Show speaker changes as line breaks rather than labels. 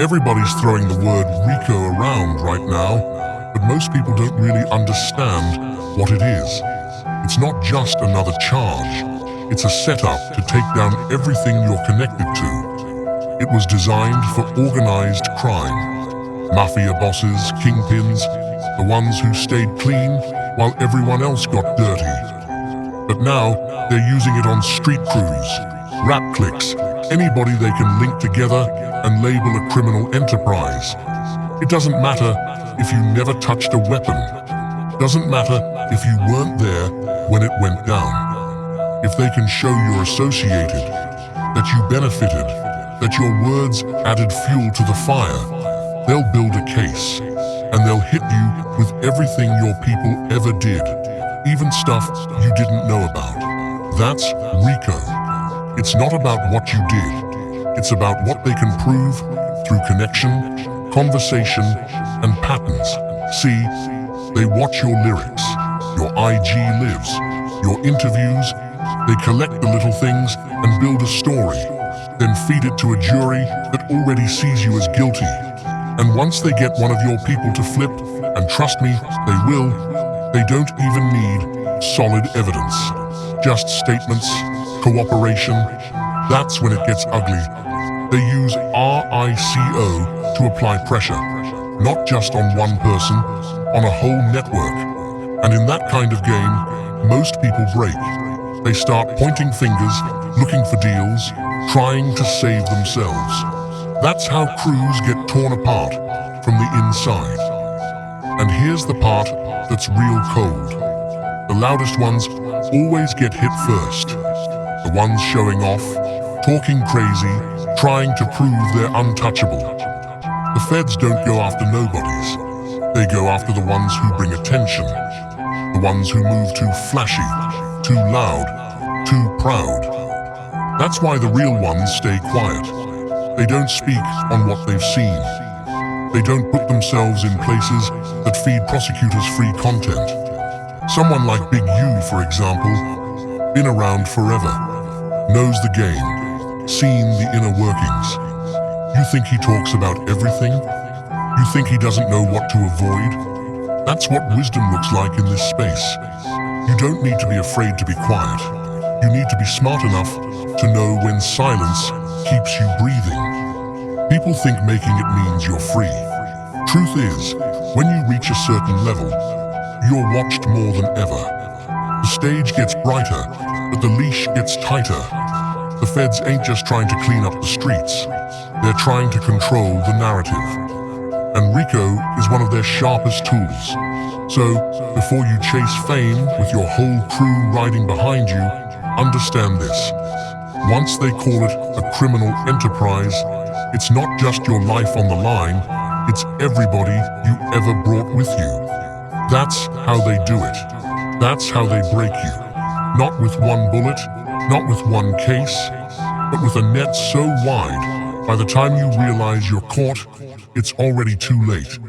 Everybody's throwing the word RICO around right now, but most people don't really understand what it is. It's not just another charge. It's a setup to take down everything you're connected to. It was designed for organized crime. Mafia bosses, kingpins, the ones who stayed clean while everyone else got dirty. But now, they're using it on street crews, rap cliques, anybody they can link together and label a criminal enterprise. It doesn't matter if you never touched a weapon. Doesn't matter if you weren't there when it went down. If they can show you're associated, that you benefited, that your words added fuel to the fire, they'll build a case, and they'll hit you with everything your people ever did, even stuff you didn't know about. That's RICO. It's not about what you did. It's about what they can prove through connection, conversation, and patterns. See, they watch your lyrics, your IG lives, your interviews. They collect the little things and build a story, then feed it to a jury that already sees you as guilty. And once they get one of your people to flip, and trust me, they will, they don't even need solid evidence. Just statements, cooperation. That's when it gets ugly. They use RICO to apply pressure, not just on one person, on a whole network. And in that kind of game, most people break. They start pointing fingers, looking for deals, trying to save themselves. That's how crews get torn apart from the inside. And here's the part that's real cold. The loudest ones always get hit first. The ones showing off, talking crazy, trying to prove they're untouchable. The feds don't go after nobodies. They go after the ones who bring attention. The ones who move too flashy, too loud, too proud. That's why the real ones stay quiet. They don't speak on what they've seen. They don't put themselves in places that feed prosecutors free content. Someone like Big U, for example, been around forever, knows the game, seen the inner workings. You think he talks about everything? You think he doesn't know what to avoid? That's what wisdom looks like in this space. You don't need to be afraid to be quiet. You need to be smart enough to know when silence keeps you breathing. People think making it means you're free. Truth is, when you reach a certain level, you're watched more than ever. The stage gets brighter, but the leash gets tighter. The feds ain't just trying to clean up the streets. They're trying to control the narrative. And RICO is one of their sharpest tools. So, before you chase fame with your whole crew riding behind you, understand this. Once they call it a criminal enterprise, it's not just your life on the line, it's everybody you ever brought with you. That's how they do it. That's how they break you. Not with one bullet, not with one case, but with a net so wide, by the time you realize you're caught, it's already too late.